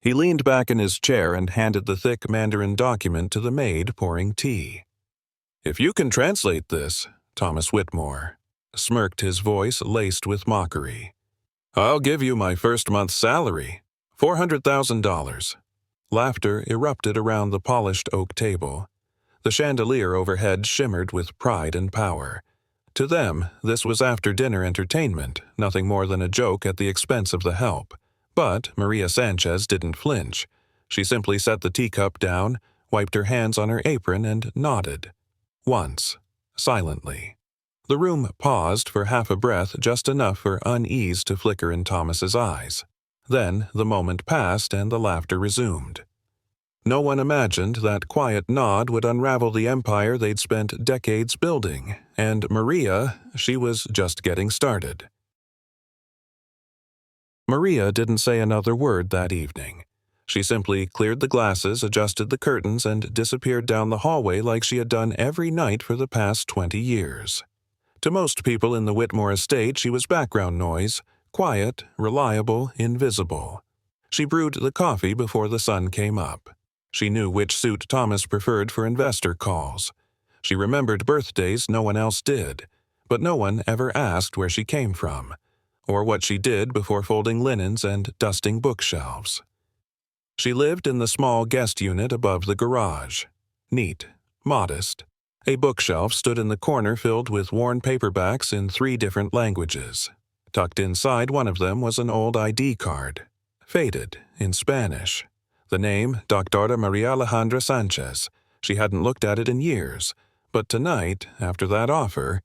He leaned back in his chair and handed the thick Mandarin document to the maid pouring tea. "If you can translate this," Thomas Whitmore smirked, his voice laced with mockery, "I'll give you my first month's salary, $400,000. Laughter erupted around the polished oak table. The chandelier overhead shimmered with pride and power. To them, this was after-dinner entertainment, nothing more than a joke at the expense of the help. But Maria Sanchez didn't flinch. She simply set the teacup down, wiped her hands on her apron, and nodded. Once, silently. The room paused for half a breath, just enough for unease to flicker in Thomas's eyes. Then the moment passed and the laughter resumed. No one imagined that quiet nod would unravel the empire they'd spent decades building, and Maria, she was just getting started. Maria didn't say another word that evening. She simply cleared the glasses, adjusted the curtains, and disappeared down the hallway like she had done every night for the past 20 years. To most people in the Whitmore estate, she was background noise, quiet, reliable, invisible. She brewed the coffee before the sun came up. She knew which suit Thomas preferred for investor calls. She remembered birthdays no one else did, but no one ever asked where she came from, or what she did before folding linens and dusting bookshelves. She lived in the small guest unit above the garage. Neat, modest. A bookshelf stood in the corner filled with worn paperbacks in 3 different languages. Tucked inside one of them was an old ID card, faded, in Spanish. The name, Dr. Maria Alejandra Sanchez. She hadn't looked at it in years, but tonight, after that offer,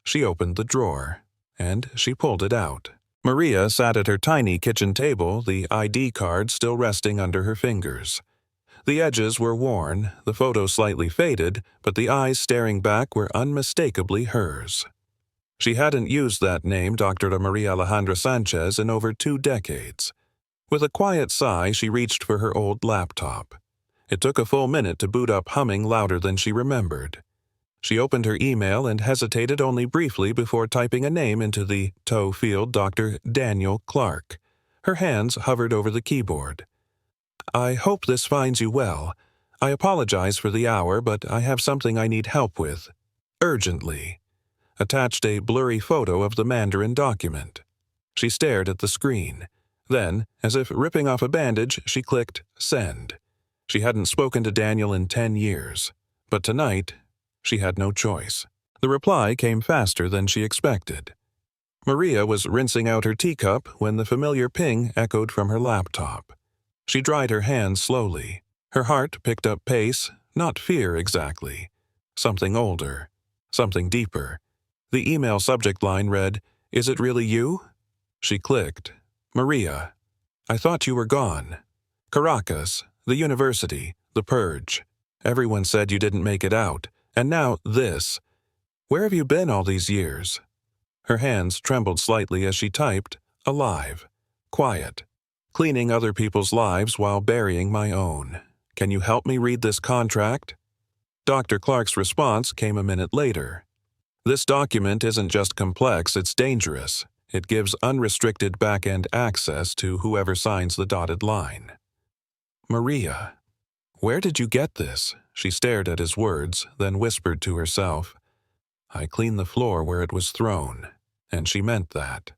she opened the drawer, and she pulled it out. Maria sat at her tiny kitchen table, the ID card still resting under her fingers. The edges were worn, the photo slightly faded, but the eyes staring back were unmistakably hers. She hadn't used that name, Dr. Maria Alejandra Sanchez, in over 2 decades. With a quiet sigh, she reached for her old laptop. It took a full minute to boot up, humming louder than she remembered. She opened her email and hesitated only briefly before typing a name into the tow field, Dr. Daniel Clark. Her hands hovered over the keyboard. "I hope this finds you well. I apologize for the hour, but I have something I need help with. Urgently." Attached a blurry photo of the Mandarin document. She stared at the screen. Then, as if ripping off a bandage, she clicked send. She hadn't spoken to Daniel in 10 years. But tonight, she had no choice. The reply came faster than she expected. Maria was rinsing out her teacup when the familiar ping echoed from her laptop. She dried her hands slowly. Her heart picked up pace, not fear exactly. Something older. Something deeper. The email subject line read, "Is it really you?" She clicked. "Maria, I thought you were gone. Caracas, the university, the purge. Everyone said you didn't make it out. And now this. Where have you been all these years?" Her hands trembled slightly as she typed, "Alive. Quiet. Cleaning other people's lives while burying my own. Can you help me read this contract?" Dr. Clark's response came a minute later. "This document isn't just complex, it's dangerous. It gives unrestricted back-end access to whoever signs the dotted line." "Maria, where did you get this?" She stared at his words, then whispered to herself, "I cleaned the floor where it was thrown." And she meant that.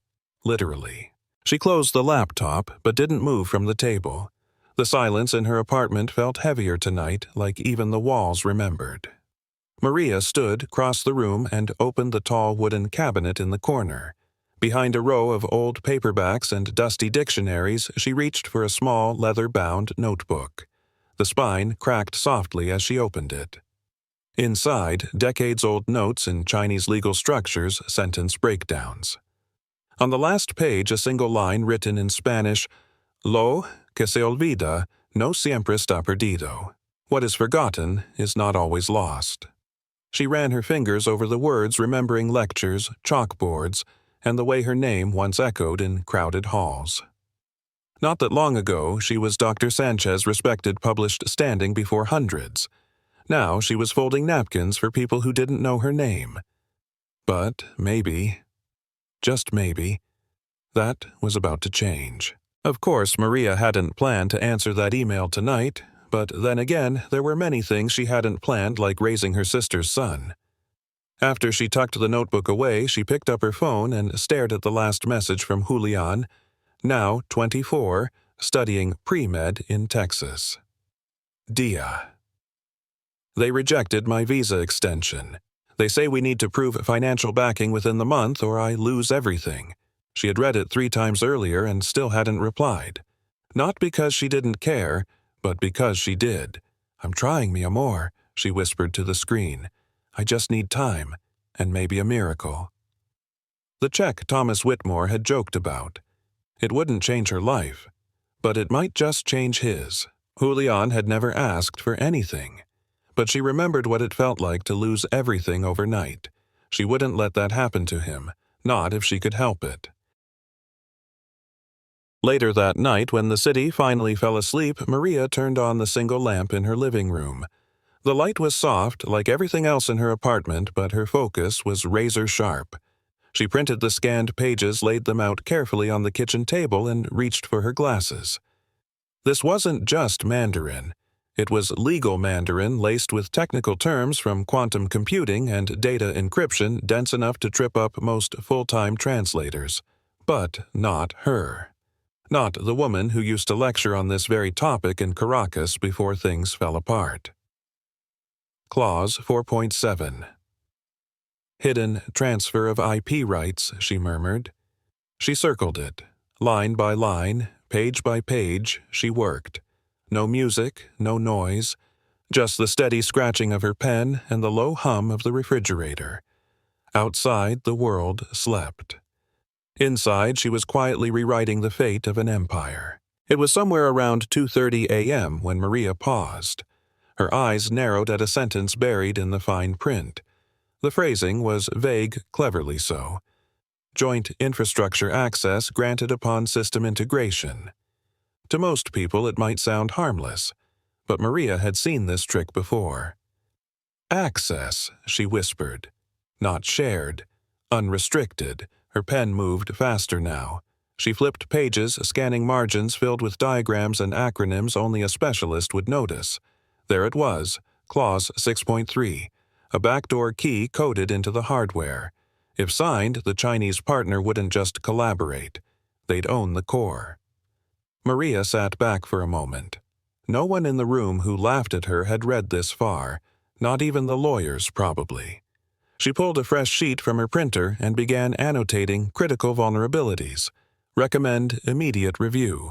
Literally. She closed the laptop, but didn't move from the table. The silence in her apartment felt heavier tonight, like even the walls remembered. Maria stood across the room and opened the tall wooden cabinet in the corner. Behind a row of old paperbacks and dusty dictionaries, she reached for a small, leather-bound notebook. The spine cracked softly as she opened it. Inside, decades-old notes in Chinese legal structures, sentence breakdowns. On the last page, a single line written in Spanish, "Lo que se olvida no siempre está perdido." What is forgotten is not always lost. She ran her fingers over the words, remembering lectures, chalkboards, and the way her name once echoed in crowded halls. Not that long ago, she was Dr. Sanchez' respected published standing before hundreds. Now she was folding napkins for people who didn't know her name. But maybe, just maybe, that was about to change. Of course, Maria hadn't planned to answer that email tonight, but then again, there were many things she hadn't planned, like raising her sister's son. After she tucked the notebook away, she picked up her phone and stared at the last message from Julian, now 24, studying pre-med in Texas. Dia. They rejected my visa extension. They say we need to prove financial backing within the month or I lose everything. She had read it 3 times earlier and still hadn't replied. Not because she didn't care, but because she did. "I'm trying, mi amor," she whispered to the screen. "I just need time, and maybe a miracle." The check Thomas Whitmore had joked about. It wouldn't change her life, but it might just change his. Julian had never asked for anything. But she remembered what it felt like to lose everything overnight. She wouldn't let that happen to him, not if she could help it. Later that night, when the city finally fell asleep, Maria turned on the single lamp in her living room. The light was soft, like everything else in her apartment, but her focus was razor-sharp. She printed the scanned pages, laid them out carefully on the kitchen table, and reached for her glasses. This wasn't just Mandarin. It was legal Mandarin laced with technical terms from quantum computing and data encryption dense enough to trip up most full-time translators. But not her. Not the woman who used to lecture on this very topic in Caracas before things fell apart. Clause 4.7. Hidden transfer of IP rights, she murmured. She circled it. Line by line, page by page, she worked. No music, no noise, just the steady scratching of her pen and the low hum of the refrigerator. Outside, the world slept. Inside, she was quietly rewriting the fate of an empire. It was somewhere around 2:30 a.m. when Maria paused. Her eyes narrowed at a sentence buried in the fine print. The phrasing was vague, cleverly so. Joint infrastructure access granted upon system integration. To most people, it might sound harmless, but Maria had seen this trick before. Access, she whispered. Not shared. Unrestricted. Her pen moved faster now. She flipped pages, scanning margins filled with diagrams and acronyms only a specialist would notice. There it was, Clause 6.3, a backdoor key coded into the hardware. If signed, the Chinese partner wouldn't just collaborate. They'd own the core. Maria sat back for a moment. No one in the room who laughed at her had read this far, not even the lawyers, probably. She pulled a fresh sheet from her printer and began annotating critical vulnerabilities. Recommend immediate review.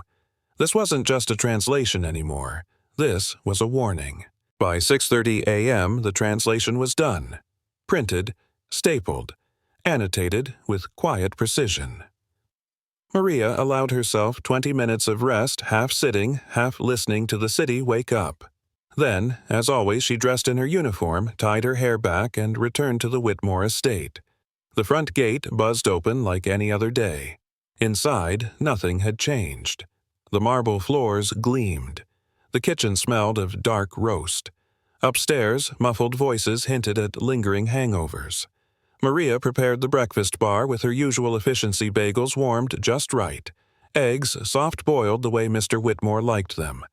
This wasn't just a translation anymore. This was a warning. By 6:30 a.m., the translation was done. Printed, stapled, annotated with quiet precision. Maria allowed herself 20 minutes of rest, half sitting, half listening to the city wake up. Then, as always, she dressed in her uniform, tied her hair back, and returned to the Whitmore estate. The front gate buzzed open like any other day. Inside, nothing had changed. The marble floors gleamed. The kitchen smelled of dark roast. Upstairs, muffled voices hinted at lingering hangovers. Maria prepared the breakfast bar with her usual efficiency bagels warmed just right. Eggs soft-boiled the way Mr. Whitmore liked them.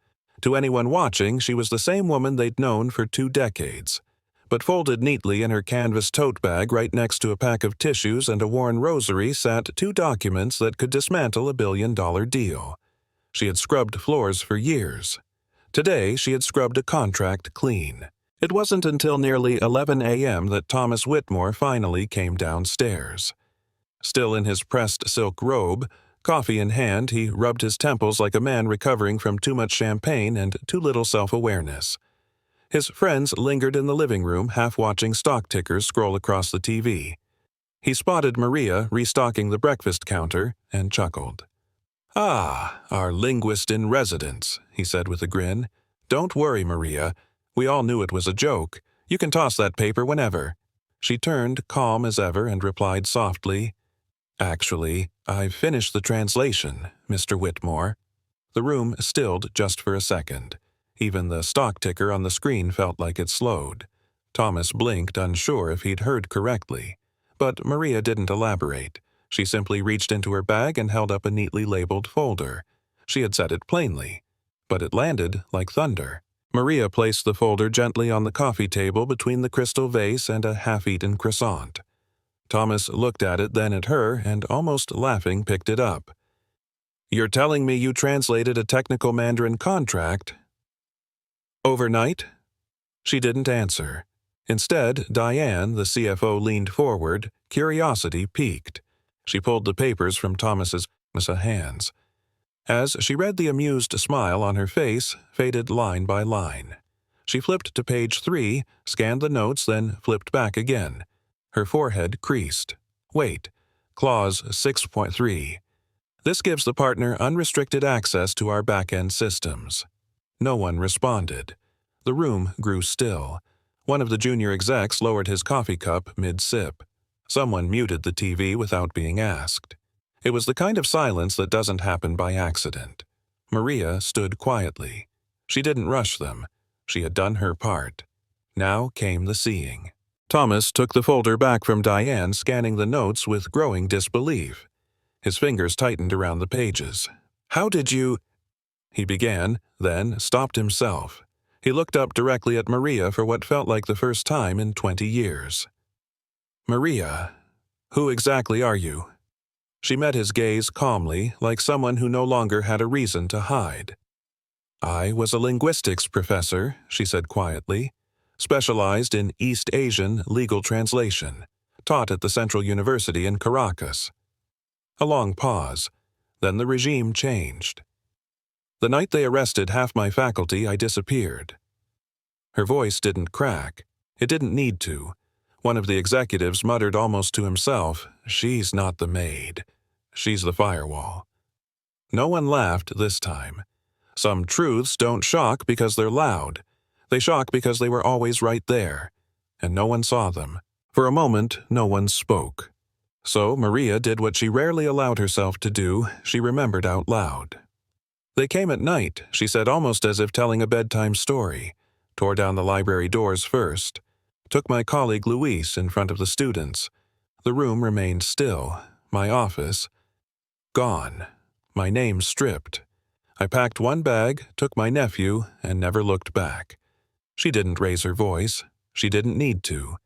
To anyone watching, she was the same woman they'd known for 2 decades. But folded neatly in her canvas tote bag right next to a pack of tissues and a worn rosary sat 2 documents that could dismantle a billion-dollar deal. She had scrubbed floors for years. Today, she had scrubbed a contract clean. It wasn't until nearly 11 a.m. that Thomas Whitmore finally came downstairs. Still in his pressed silk robe, coffee in hand, he rubbed his temples like a man recovering from too much champagne and too little self-awareness. His friends lingered in the living room, half watching stock tickers scroll across the TV. He spotted Maria restocking the breakfast counter and chuckled. "Ah, our linguist in residence," he said with a grin. "Don't worry, Maria. We all knew it was a joke. You can toss that paper whenever." She turned, calm as ever, and replied softly, "Actually, I've finished the translation, Mr. Whitmore." The room stilled just for a second. Even the stock ticker on the screen felt like it slowed. Thomas blinked, unsure if he'd heard correctly. But Maria didn't elaborate. She simply reached into her bag and held up a neatly labeled folder. She had said it plainly, but it landed like thunder. Maria placed the folder gently on the coffee table between the crystal vase and a half-eaten croissant. Thomas looked at it, then at her, and almost laughing picked it up. "You're telling me you translated a technical Mandarin contract overnight?" She didn't answer. Instead, Diane, the CFO, leaned forward, curiosity piqued. She pulled the papers from Thomas's hands. As she read, the amused smile on her face faded line by line. She flipped to page 3, scanned the notes, then flipped back again. Her forehead creased. Wait, Clause 6.3. This gives the partner unrestricted access to our back-end systems. No one responded. The room grew still. One of the junior execs lowered his coffee cup mid-sip. Someone muted the TV without being asked. It was the kind of silence that doesn't happen by accident. Maria stood quietly. She didn't rush them. She had done her part. Now came the seeing. Thomas took the folder back from Diane, scanning the notes with growing disbelief. His fingers tightened around the pages. "How did you—" he began, then stopped himself. He looked up directly at Maria for what felt like the first time in 20 years. "Maria, who exactly are you?" She met his gaze calmly, like someone who no longer had a reason to hide. "I was a linguistics professor," she said quietly, "specialized in East Asian legal translation, taught at the Central University in Caracas." A long pause. Then the regime changed. "The night they arrested half my faculty, I disappeared." Her voice didn't crack. It didn't need to. One of the executives muttered almost to himself, "She's not the maid. She's the firewall." No one laughed this time. Some truths don't shock because they're loud. They shock because they were always right there, and no one saw them. For a moment, no one spoke. So Maria did what she rarely allowed herself to do. She remembered out loud. "They came at night," she said, almost as if telling a bedtime story. "Tore down the library doors first. Took my colleague Luis in front of the students. The room remained still. My office gone. My name stripped. I packed one bag, took my nephew, and never looked back." She didn't raise her voice. She didn't need to.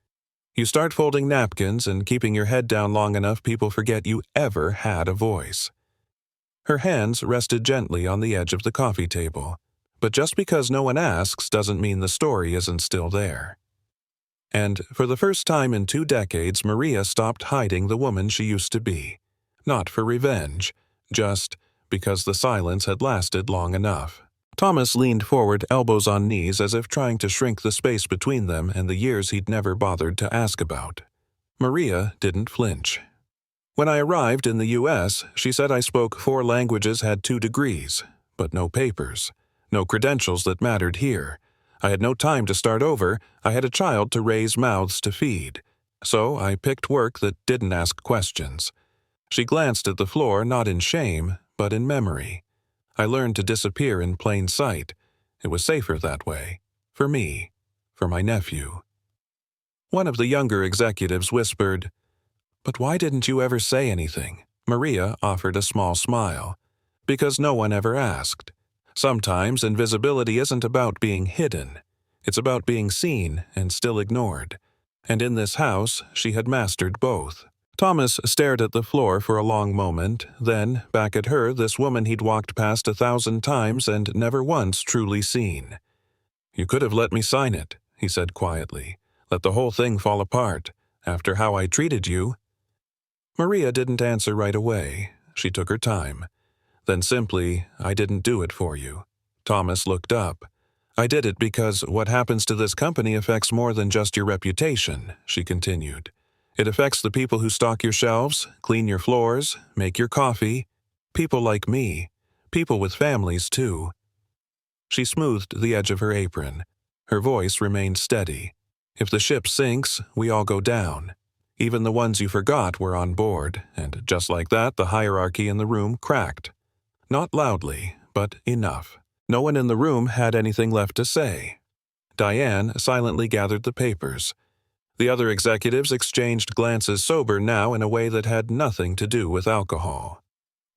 You start folding napkins and keeping your head down long enough, people forget you ever had a voice. Her hands rested gently on the edge of the coffee table. But just because no one asks doesn't mean the story isn't still there. And for the first time in 2 decades, Maria stopped hiding the woman she used to be. Not for revenge, just because the silence had lasted long enough. Thomas leaned forward, elbows on knees, as if trying to shrink the space between them and the years he'd never bothered to ask about. Maria didn't flinch. "When I arrived in the U.S., she said I spoke 4 languages, had 2 degrees, but no papers, no credentials that mattered here. I had no time to start over. I had a child to raise, mouths to feed. So I picked work that didn't ask questions." She glanced at the floor, not in shame, but in memory. "I learned to disappear in plain sight. It was safer that way. For me. For my nephew." One of the younger executives whispered, "But why didn't you ever say anything?" Maria offered a small smile. "Because no one ever asked. Sometimes invisibility isn't about being hidden. It's about being seen and still ignored. And in this house, she had mastered both." Thomas stared at the floor for a long moment, then back at her, this woman he'd walked past 1,000 times and never once truly seen. "You could have let me sign it," he said quietly. "Let the whole thing fall apart. After how I treated you." Maria didn't answer right away. She took her time. Then simply, "I didn't do it for you." Thomas looked up. "I did it because what happens to this company affects more than just your reputation," she continued. "It affects the people who stock your shelves, clean your floors, make your coffee. People like me. People with families, too." She smoothed the edge of her apron. Her voice remained steady. "If the ship sinks, we all go down. Even the ones you forgot were on board, and just like that, the hierarchy in the room cracked. Not loudly, but enough. No one in the room had anything left to say." Diane silently gathered the papers. The other executives exchanged glances, sober now in a way that had nothing to do with alcohol.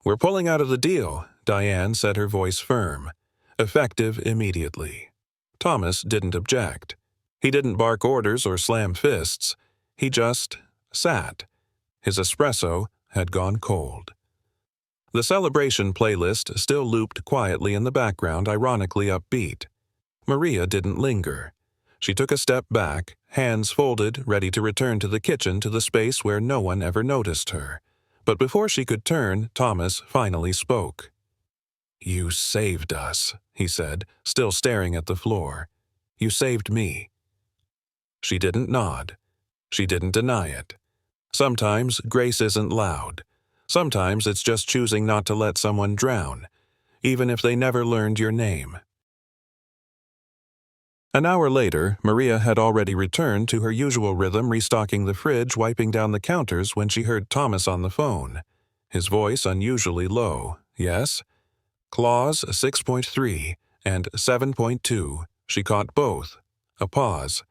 "We're pulling out of the deal," Diane said, her voice firm, effective immediately. Thomas didn't object. He didn't bark orders or slam fists. He just sat. His espresso had gone cold. The celebration playlist still looped quietly in the background, ironically upbeat. Maria didn't linger. She took a step back, hands folded, ready to return to the kitchen, to the space where no one ever noticed her. But before she could turn, Thomas finally spoke. "You saved us," he said, still staring at the floor. "You saved me." She didn't nod. She didn't deny it. Sometimes grace isn't loud. Sometimes it's just choosing not to let someone drown, even if they never learned your name. An hour later, Maria had already returned to her usual rhythm, restocking the fridge, wiping down the counters, when she heard Thomas on the phone. His voice unusually low. Yes? Clause 6.3 and 7.2. She caught both. A pause.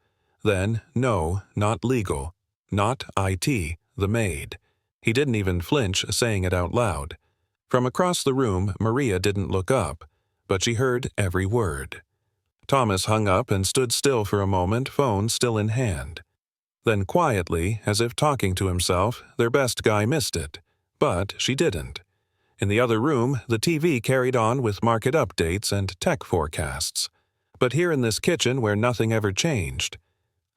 Then, no, not legal. Not IT, the maid. He didn't even flinch, saying it out loud. From across the room, Maria didn't look up, but she heard every word. Thomas hung up and stood still for a moment, phone still in hand. Then quietly, as if talking to himself, their best guy missed it. But she didn't. In the other room, the TV carried on with market updates and tech forecasts. But here in this kitchen where nothing ever changed,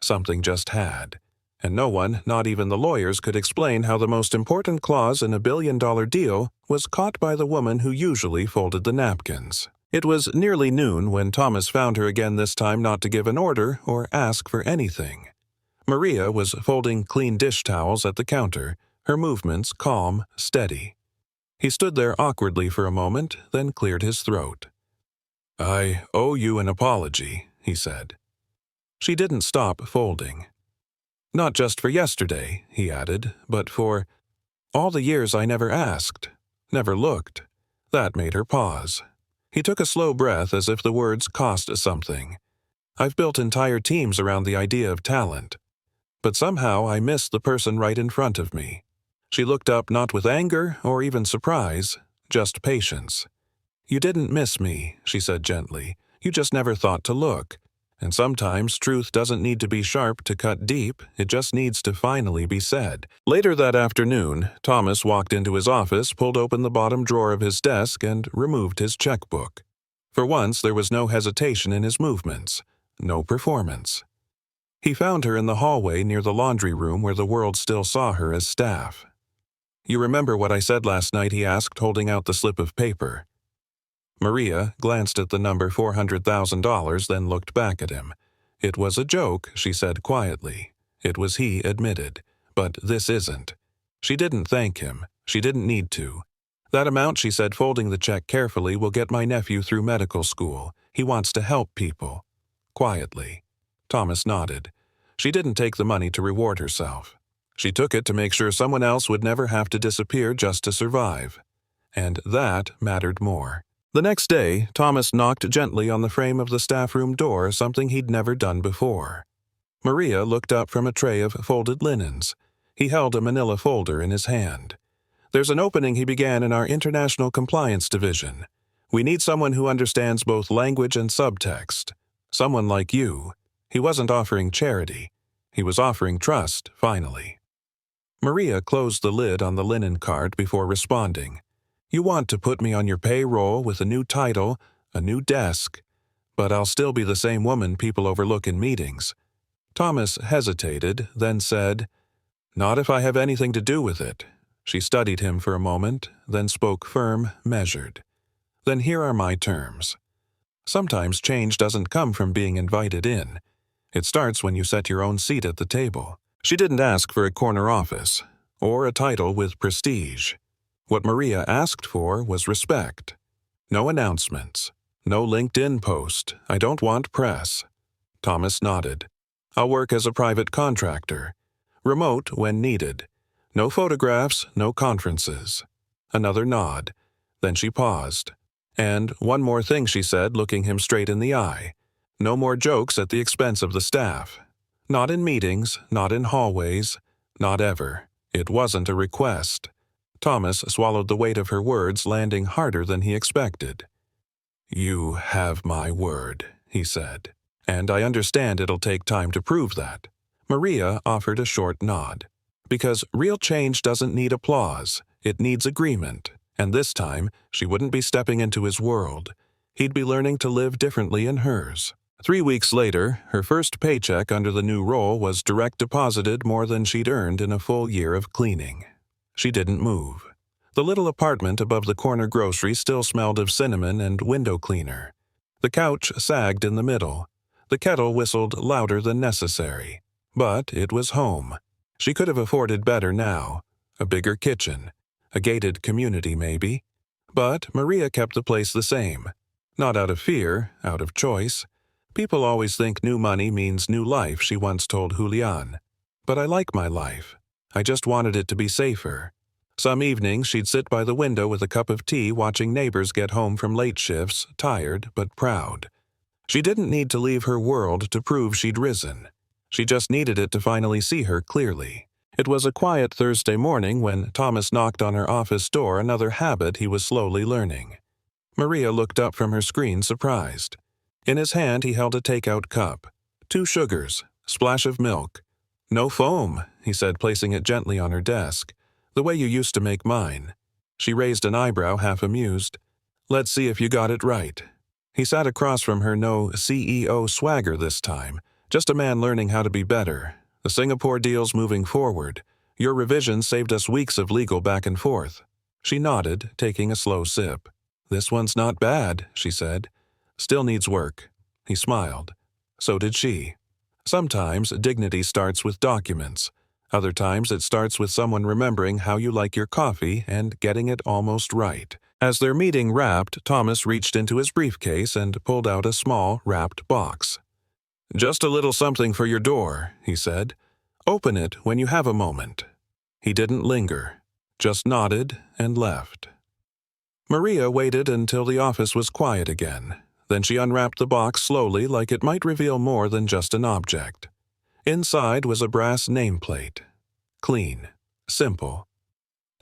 something just had. And no one, not even the lawyers, could explain how the most important clause in a billion-dollar deal was caught by the woman who usually folded the napkins. It was nearly noon when Thomas found her again, this time not to give an order or ask for anything. Maria was folding clean dish towels at the counter, her movements calm, steady. He stood there awkwardly for a moment, then cleared his throat. "I owe you an apology," he said. She didn't stop folding. "Not just for yesterday," he added, "but for all the years I never asked, never looked." That made her pause. He took a slow breath, as if the words cost something. "I've built entire teams around the idea of talent. But somehow I missed the person right in front of me." She looked up, not with anger or even surprise, just patience. "You didn't miss me," she said gently. "You just never thought to look. And sometimes truth doesn't need to be sharp to cut deep, it just needs to finally be said." Later that afternoon, Thomas walked into his office, pulled open the bottom drawer of his desk, and removed his checkbook. For once, there was no hesitation in his movements, no performance. He found her in the hallway near the laundry room where the world still saw her as staff. "You remember what I said last night?" he asked, holding out the slip of paper. Maria glanced at the number $400,000, then looked back at him. "It was a joke," she said quietly. It was he admitted. "But this isn't." She didn't thank him. She didn't need to. "That amount," she said, folding the check carefully, "will get my nephew through medical school. He wants to help people." Quietly. Thomas nodded. She didn't take the money to reward herself. She took it to make sure someone else would never have to disappear just to survive. And that mattered more. The next day, Thomas knocked gently on the frame of the staff room door, something he'd never done before. Maria looked up from a tray of folded linens. He held a manila folder in his hand. "There's an opening," he began, "in our International Compliance Division. We need someone who understands both language and subtext. Someone like you." He wasn't offering charity. He was offering trust, finally. Maria closed the lid on the linen cart before responding. "You want to put me on your payroll with a new title, a new desk, but I'll still be the same woman people overlook in meetings." Thomas hesitated, then said, "Not if I have anything to do with it." She studied him for a moment, then spoke firm, measured. "Then here are my terms. Sometimes change doesn't come from being invited in. It starts when you set your own seat at the table." She didn't ask for a corner office, or a title with prestige. What Maria asked for was respect. "No announcements. No LinkedIn post. I don't want press." Thomas nodded. "I'll work as a private contractor. Remote when needed. No photographs, no conferences." Another nod. Then she paused. "And one more thing," she said, looking him straight in the eye. "No more jokes at the expense of the staff. Not in meetings, not in hallways, not ever." It wasn't a request. Thomas swallowed the weight of her words, landing harder than he expected. "You have my word," he said, "and I understand it'll take time to prove that." Maria offered a short nod. Because real change doesn't need applause, it needs agreement, and this time she wouldn't be stepping into his world. He'd be learning to live differently in hers. 3 weeks later, her first paycheck under the new role was direct deposited more than she'd earned in a full year of cleaning. She didn't move. The little apartment above the corner grocery still smelled of cinnamon and window cleaner. The couch sagged in the middle. The kettle whistled louder than necessary. But it was home. She could have afforded better now. A bigger kitchen. A gated community, maybe. But Maria kept the place the same. Not out of fear, out of choice. People always think new money means new life, she once told Julian. But I like my life. I just wanted it to be safer. Some evenings she'd sit by the window with a cup of tea watching neighbors get home from late shifts, tired but proud. She didn't need to leave her world to prove she'd risen. She just needed it to finally see her clearly. It was a quiet Thursday morning when Thomas knocked on her office door, another habit he was slowly learning. Maria looked up from her screen, surprised. In his hand he held a takeout cup. 2 sugars, splash of milk. "No foam," he said, placing it gently on her desk. "The way you used to make mine." She raised an eyebrow, half amused. "Let's see if you got it right." He sat across from her, no CEO swagger this time. Just a man learning how to be better. The Singapore deal's moving forward. Your revision saved us weeks of legal back and forth. She nodded, taking a slow sip. "This one's not bad," she said. "Still needs work." He smiled. So did she. Sometimes dignity starts with documents. Other times it starts with someone remembering how you like your coffee and getting it almost right. As their meeting wrapped, Thomas reached into his briefcase and pulled out a small, wrapped box. "Just a little something for your door," he said. "Open it when you have a moment." He didn't linger, just nodded and left. Maria waited until the office was quiet again. Then she unwrapped the box slowly, like it might reveal more than just an object. Inside was a brass nameplate. Clean. Simple.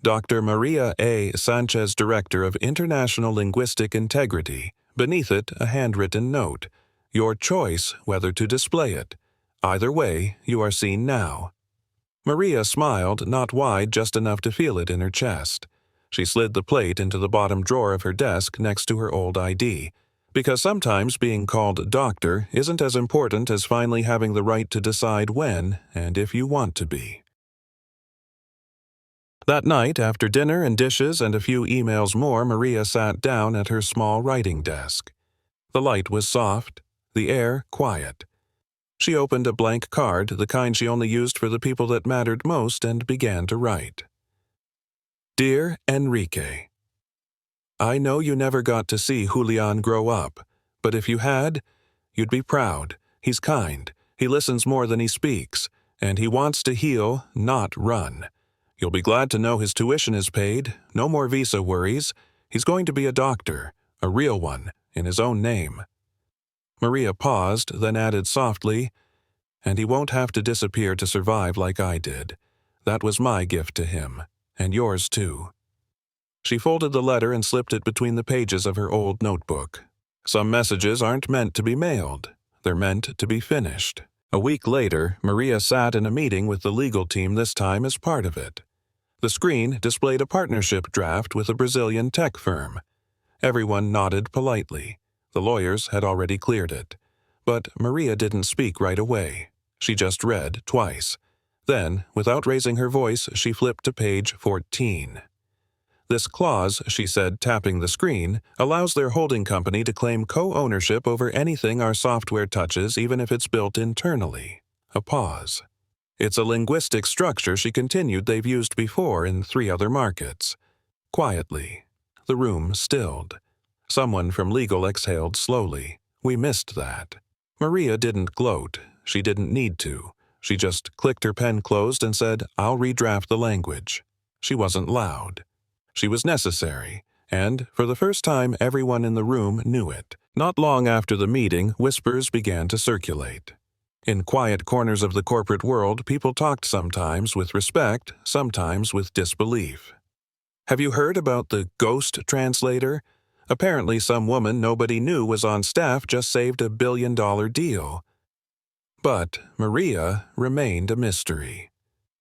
Dr. Maria A. Sanchez, Director of International Linguistic Integrity. Beneath it, a handwritten note. Your choice whether to display it. Either way, you are seen now. Maria smiled, not wide, just enough to feel it in her chest. She slid the plate into the bottom drawer of her desk next to her old ID. Because sometimes being called doctor isn't as important as finally having the right to decide when and if you want to be. That night, after dinner and dishes and a few emails more, Maria sat down at her small writing desk. The light was soft, the air quiet. She opened a blank card, the kind she only used for the people that mattered most, and began to write. Dear Enrique, I know you never got to see Julian grow up, but if you had, you'd be proud. He's kind, he listens more than he speaks, and he wants to heal, not run. You'll be glad to know his tuition is paid, no more visa worries. He's going to be a doctor, a real one, in his own name. Maria paused, then added softly, and he won't have to disappear to survive like I did. That was my gift to him, and yours too. She folded the letter and slipped it between the pages of her old notebook. Some messages aren't meant to be mailed. They're meant to be finished. A week later, Maria sat in a meeting with the legal team, this time as part of it. The screen displayed a partnership draft with a Brazilian tech firm. Everyone nodded politely. The lawyers had already cleared it. But Maria didn't speak right away. She just read twice. Then, without raising her voice, she flipped to page 14. This clause, she said, tapping the screen, allows their holding company to claim co-ownership over anything our software touches, even if it's built internally. A pause. It's a linguistic structure, she continued, they've used before in 3 other markets. Quietly. The room stilled. Someone from legal exhaled slowly. We missed that. Maria didn't gloat. She didn't need to. She just clicked her pen closed and said, I'll redraft the language. She wasn't loud. She was necessary, and, for the first time, everyone in the room knew it. Not long after the meeting, whispers began to circulate. In quiet corners of the corporate world, people talked sometimes with respect, sometimes with disbelief. Have you heard about the ghost translator? Apparently some woman nobody knew was on staff just saved a billion-dollar deal. But Maria remained a mystery.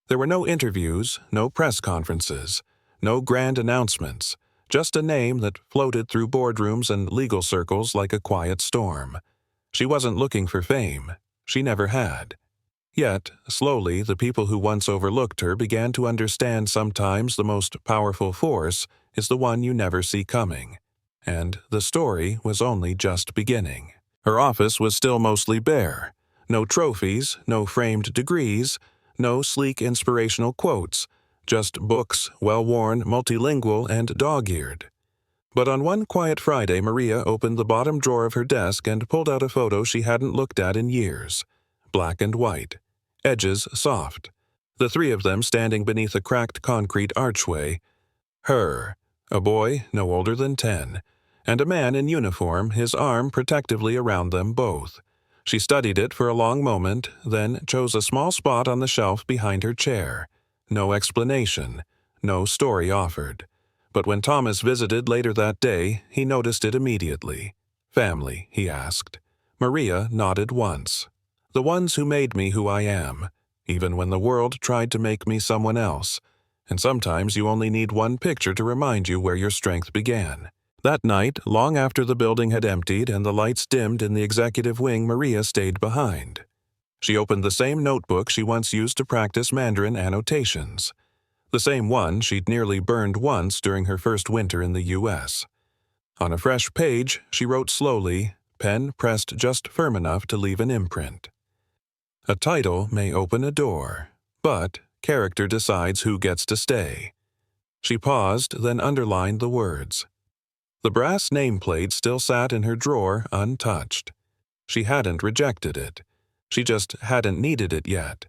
There were no interviews, no press conferences, no grand announcements, just a name that floated through boardrooms and legal circles like a quiet storm. She wasn't looking for fame. She never had. Yet, slowly, the people who once overlooked her began to understand sometimes the most powerful force is the one you never see coming. And the story was only just beginning. Her office was still mostly bare. No trophies, no framed degrees, no sleek inspirational quotes, just books, well-worn, multilingual, and dog-eared. But on one quiet Friday, Maria opened the bottom drawer of her desk and pulled out a photo she hadn't looked at in years. Black and white. Edges soft. The three of them standing beneath a cracked concrete archway. Her, a boy no older than 10, and a man in uniform, his arm protectively around them both. She studied it for a long moment, then chose a small spot on the shelf behind her chair. No explanation, no story offered. But when Thomas visited later that day, he noticed it immediately. "Family?" he asked. Maria nodded once. "The ones who made me who I am, even when the world tried to make me someone else. And sometimes you only need one picture to remind you where your strength began." That night, long after the building had emptied and the lights dimmed in the executive wing, Maria stayed behind. She opened the same notebook she once used to practice Mandarin annotations. The same one she'd nearly burned once during her first winter in the U.S. On a fresh page, she wrote slowly, pen pressed just firm enough to leave an imprint. A title may open a door, but character decides who gets to stay. She paused, then underlined the words. The brass nameplate still sat in her drawer untouched. She hadn't rejected it. She just hadn't needed it yet.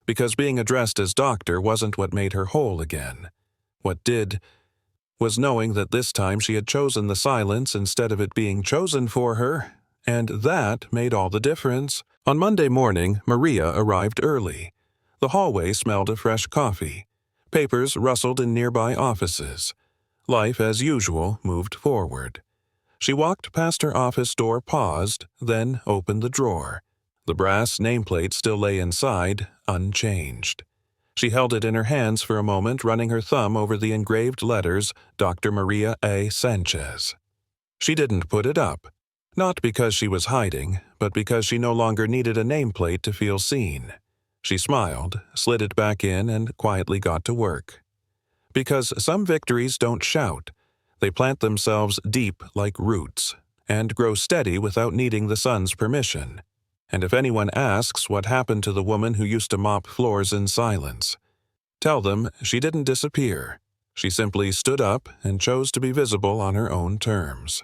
Because being addressed as doctor wasn't what made her whole again. What did was knowing that this time she had chosen the silence instead of it being chosen for her, and that made all the difference. On Monday morning, Maria arrived early. The hallway smelled of fresh coffee. Papers rustled in nearby offices. Life, as usual, moved forward. She walked past her office door, paused, then opened the drawer. The brass nameplate still lay inside, unchanged. She held it in her hands for a moment, running her thumb over the engraved letters, Dr. Maria A. Sanchez. She didn't put it up. Not because she was hiding, but because she no longer needed a nameplate to feel seen. She smiled, slid it back in, and quietly got to work. Because some victories don't shout. They plant themselves deep like roots, and grow steady without needing the sun's permission. And if anyone asks what happened to the woman who used to mop floors in silence, tell them she didn't disappear. She simply stood up and chose to be visible on her own terms.